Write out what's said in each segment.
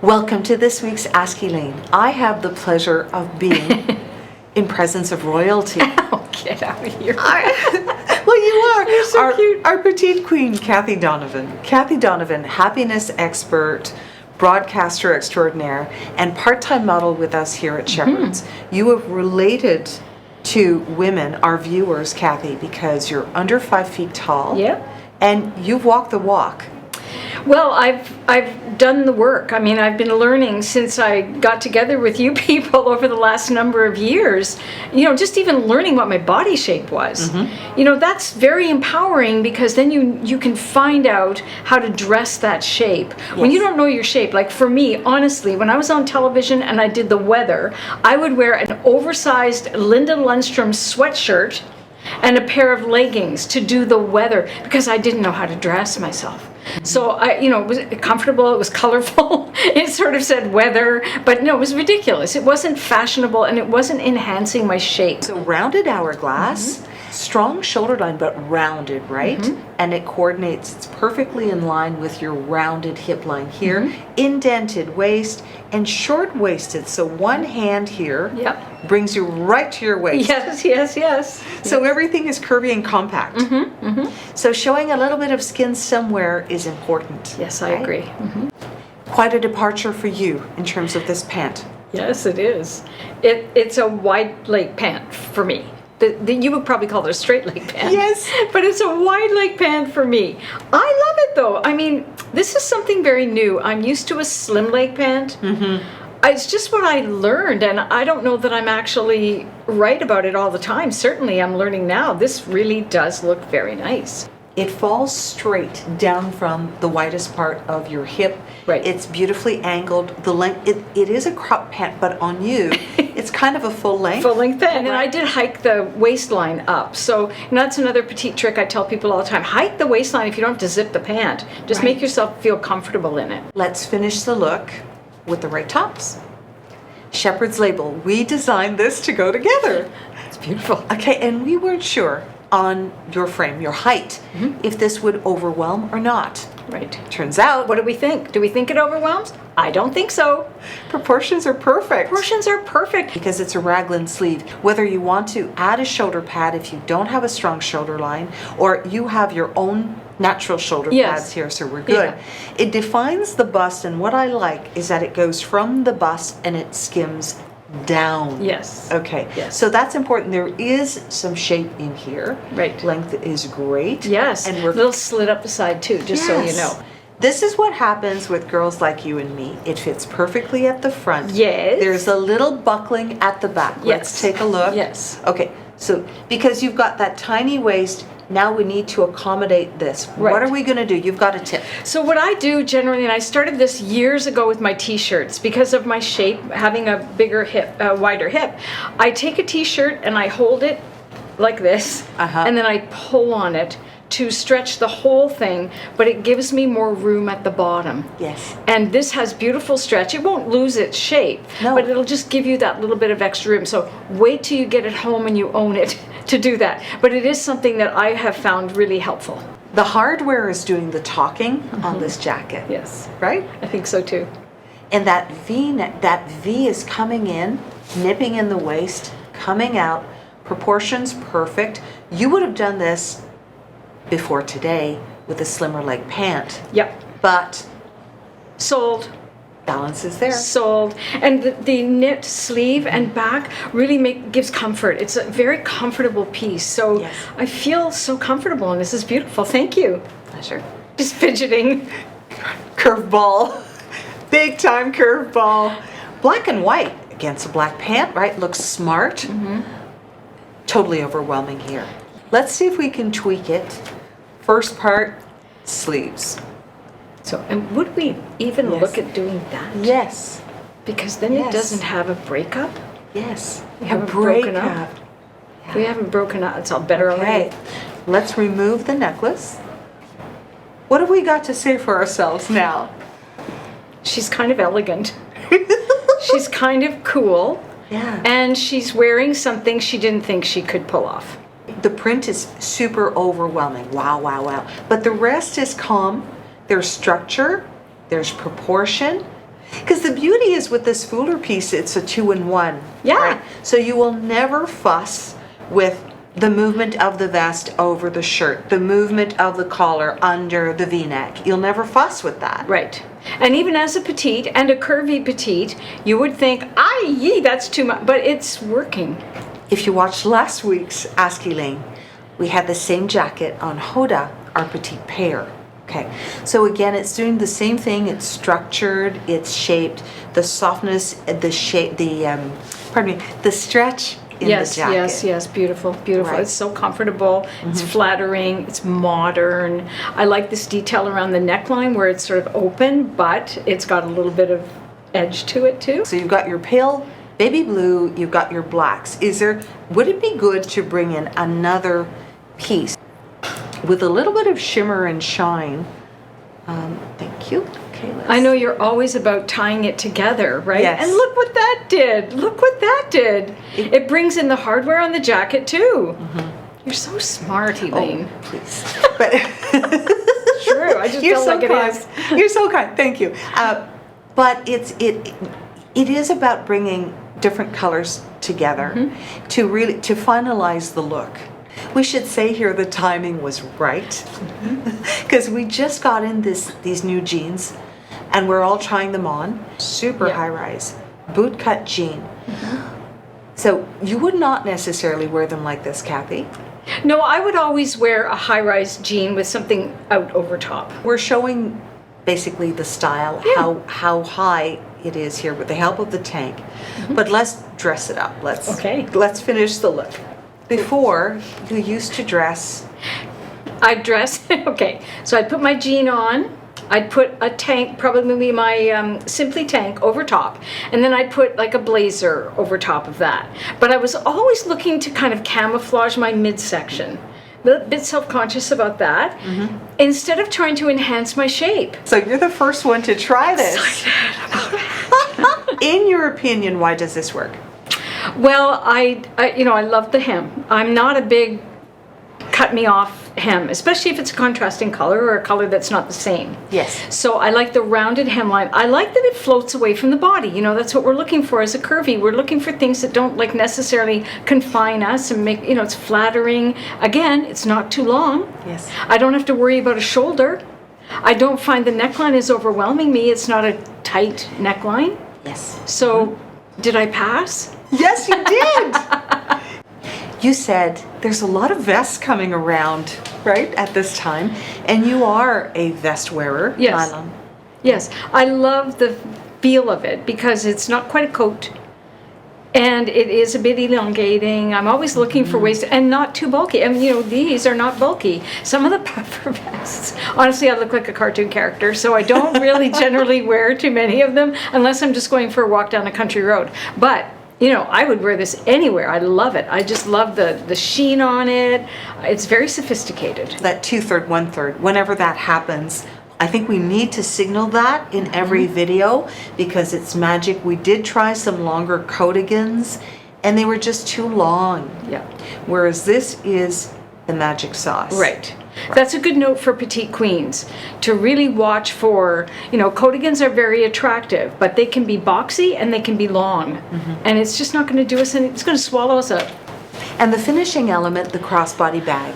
Welcome to this week's Ask Elaine. I have the pleasure of being in presence of royalty. Oh, get out of here. Well, you are. You're so cute. Our Petite Queen Kathie Donovan. Kathie Donovan, happiness expert, broadcaster extraordinaire, and part-time model with us here at Shepherd's. You have related to women, our viewers, Kathie, because you're under 5 feet tall. Yep. And you've walked the walk. Well, I've done the work. I mean, I've been learning since I got together with you people over the last number of years. You know, just even learning what my body shape was. You know, that's very empowering because then you can find out how to dress that shape. When you don't know your shape, like for me, honestly, when I was on television and I did the weather, I would wear an oversized Linda Lundstrom sweatshirt and a pair of leggings to do the weather because I didn't know how to dress myself. So it was comfortable, it was colorful, it sort of said weather, but no, it was ridiculous. It wasn't fashionable and it wasn't enhancing my shape. So rounded hourglass, strong shoulder line, but rounded, right? And it coordinates, it's perfectly in line with your rounded hip line here, indented waist, and short-waisted. So one hand here brings you right to your waist. Yes. So everything is curvy and compact. So showing a little bit of skin somewhere is important. Yes, I agree. Quite a departure for you in terms of this pant. Yes, it is. It's a wide leg pant for me. You would probably call it a straight leg pant. Yes. But it's a wide leg pant for me. I love it though. I mean, this is something very new. I'm used to a slim leg pant. It's just what I learned, and I don't know that I'm actually right about it all the time. Certainly I'm learning now. This really does look very nice. It falls straight down from the widest part of your hip. Right. It's beautifully angled. The length, it is a crop pant, but on you, it's kind of a full length. Full length pant. And I did hike the waistline up. So that's another petite trick I tell people all the time. Hike the waistline if you don't have to zip the pant. Just make yourself feel comfortable in it. Let's finish the look with the right tops. Shepherd's Label. We designed this to go together. It's beautiful. Okay, and we weren't sure on your frame, your height, if this would overwhelm or not. Right. Turns out, What do we think? Do we think it overwhelms? I don't think so. proportions are perfect. Proportions are perfect. Because it's a raglan sleeve. Whether you want to add a shoulder pad if you don't have a strong shoulder line, or you have your own natural shoulder pads here, so we're good. It defines the bust, and what I like is that it goes from the bust and it skims down. Yes. Okay. Yes. So that's important. There is some shape in here. Right. Length is great. Yes. And a we're little slit up the side too, just so you know. This is what happens with girls like you and me. It fits perfectly at the front. Yes. There's a little buckling at the back. Let's take a look. Yes. Okay. So because you've got that tiny waist, now we need to accommodate this. Right. What are we going to do? You've got a tip. So what I do generally, and I started this years ago with my t-shirts because of my shape, having a bigger hip, wider hip. I take a t-shirt and I hold it like this, and then I pull on it to stretch the whole thing, but it gives me more room at the bottom. Yes. And this has beautiful stretch. It won't lose its shape, but it'll just give you that little bit of extra room. So wait till you get it home and you own it to do that. But it is something that I have found really helpful. The hardware is doing the talking on this jacket. Yes. Right? I think so too. And that V-neck, that V is coming in, nipping in the waist, coming out, proportions perfect. You would have done this before today with a slimmer leg pant. Yep. But Sold. balance is there. Sold. And the knit sleeve and back really gives comfort. It's a very comfortable piece. So I feel so comfortable, and this is beautiful. Thank you. Pleasure. Just fidgeting. Curveball. Big time curveball. Black and white against a black pant, right? Looks smart. Totally overwhelming here. Let's see if we can tweak it. First part, sleeves. So, and would we even look at doing that? Yes. Because then it doesn't have a breakup. Yes. We haven't broken up. We haven't broken up. It's all better already. Let's remove the necklace. What have we got to say for ourselves now? She's kind of elegant. She's kind of cool. Yeah. And she's wearing something she didn't think she could pull off. The print is super overwhelming. Wow, wow, wow. But the rest is calm. There's structure. There's proportion. Because the beauty is with this fuller piece, it's a 2-in-1. Yeah. Right? So you will never fuss with the movement of the vest over the shirt, the movement of the collar under the V-neck. You'll never fuss with that. Right. And even as a petite and a curvy petite, you would think, yee, that's too much, but it's working. If you watched last week's Ask Elaine, we had the same jacket on Hoda, our petite pair. Okay, so again, it's doing the same thing. It's structured, it's shaped, the softness, the shape, the stretch in the jacket. Yes, beautiful, beautiful. Right. It's so comfortable, it's flattering, it's modern. I like this detail around the neckline where it's sort of open, but it's got a little bit of edge to it too. So you've got your pale baby blue, you've got your blacks. Would it be good to bring in another piece with a little bit of shimmer and shine? Thank you. Okay, I know you're always about tying it together, right? Yes. And look what that did. Look what that did. It brings in the hardware on the jacket too. You're so smart, Elaine. Oh, please. But True. I just feel like it is. You're so kind. Thank you. But it is about bringing different colors together to finalize the look. We should say here the timing was right, because we just got in these new jeans and we're all trying them on. Super high rise, boot cut jean. So you would not necessarily wear them like this, Kathie. No, I would always wear a high rise jean with something out over top. We're showing basically the style, how high it is here with the help of the tank. But let's dress it up. Let's finish the look. Before, you used to dress. I'd dress, okay, so I'd put my jean on, I'd put a tank, probably my Simply tank over top, and then I'd put like a blazer over top of that. But I was always looking to kind of camouflage my midsection. A bit self-conscious about that, instead of trying to enhance my shape. So you're the first one to try this. In your opinion, why does this work? Well, I love the hem. I'm not a big cut me off hem, especially if it's a contrasting color or a color that's not the same. Yes. So I like the rounded hemline. I like that it floats away from the body. You know, that's what we're looking for as a curvy. We're looking for things that don't like necessarily confine us and make, it's flattering. Again, it's not too long. Yes. I don't have to worry about a shoulder. I don't find the neckline is overwhelming me. It's not a tight neckline. Yes. So did I pass? Yes, you did. You said there's a lot of vests coming around, right, at this time, and you are a vest wearer. Yes. Nylon. Yes, I love the feel of it because it's not quite a coat, and it is a bit elongating. I'm always looking for ways to, and not too bulky. I mean, these are not bulky. Some of the puffer vests, honestly, I look like a cartoon character, so I don't really generally wear too many of them unless I'm just going for a walk down a country road. But I would wear this anywhere. I love it. I just love the sheen on it. It's very sophisticated. That 2/3, 1/3, whenever that happens, I think we need to signal that in every video because it's magic. We did try some longer coatigans and they were just too long. Yeah. Whereas this is the magic sauce. Right. That's a good note for petite queens to really watch for, coatigans are very attractive, but they can be boxy and they can be long. And it's just not going to do us any, it's going to swallow us up. And the finishing element, the crossbody bag,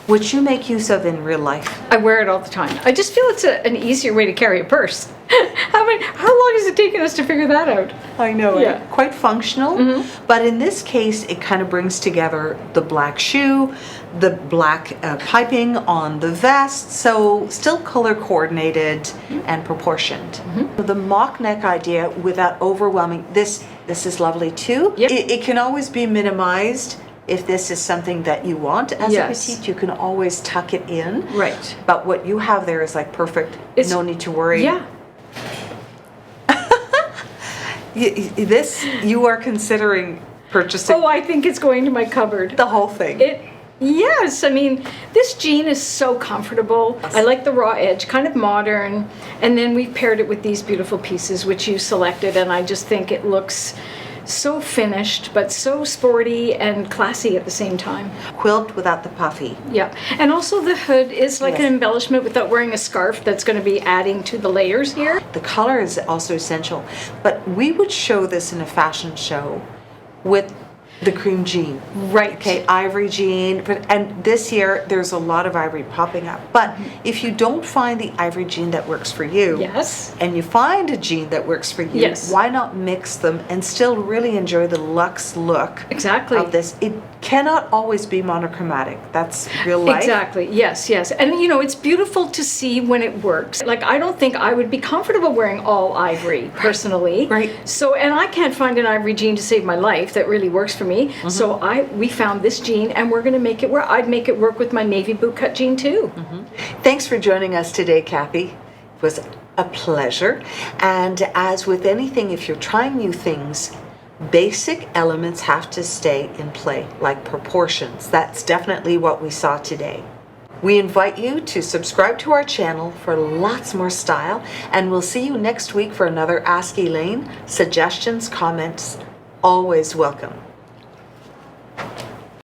which you make use of in real life. I wear it all the time. I just feel it's an easier way to carry a purse. How long has it taken us to figure that out? I know, Yeah. quite functional. But in this case, it kind of brings together the black shoe, the black piping on the vest, so still color coordinated and proportioned. The mock neck idea without overwhelming, this is lovely too. Yep. It can always be minimized. If this is something that you want as a petite, you can always tuck it in. Right. But what you have there is like perfect. No need to worry. Yeah. This, you are considering purchasing. Oh, I think it's going to my cupboard. The whole thing. Yes, I mean, this jean is so comfortable. I like the raw edge, kind of modern. And then we've paired it with these beautiful pieces, which you selected, and I just think it looks so finished, but so sporty and classy at the same time. Quilt without the puffy. Yeah, and also the hood is like Yes. an embellishment without wearing a scarf that's going to be adding to the layers here. The color is also essential, but we would show this in a fashion show with the cream jean. Right. Okay, ivory jean, and this year there's a lot of ivory popping up. But if you don't find the ivory jean that works for you, Yes. and you find a jean that works for you, Yes. why not mix them and still really enjoy the luxe look Exactly. of this? It cannot always be monochromatic. That's real life. Exactly. Yes, yes. And you know, it's beautiful to see when it works. Like, I don't think I would be comfortable wearing all ivory personally. Right. So, and I can't find an ivory jean to save my life that really works for me. So we found this jean, and we're going to make it work. I'd make it work with my navy boot cut jean too. Thanks for joining us today, Kathie. It was a pleasure. And as with anything, if you're trying new things, basic elements have to stay in play, like proportions. That's definitely what we saw today. We invite you to subscribe to our channel for lots more style, and we'll see you next week for another Ask Elaine. Suggestions, comments, always welcome.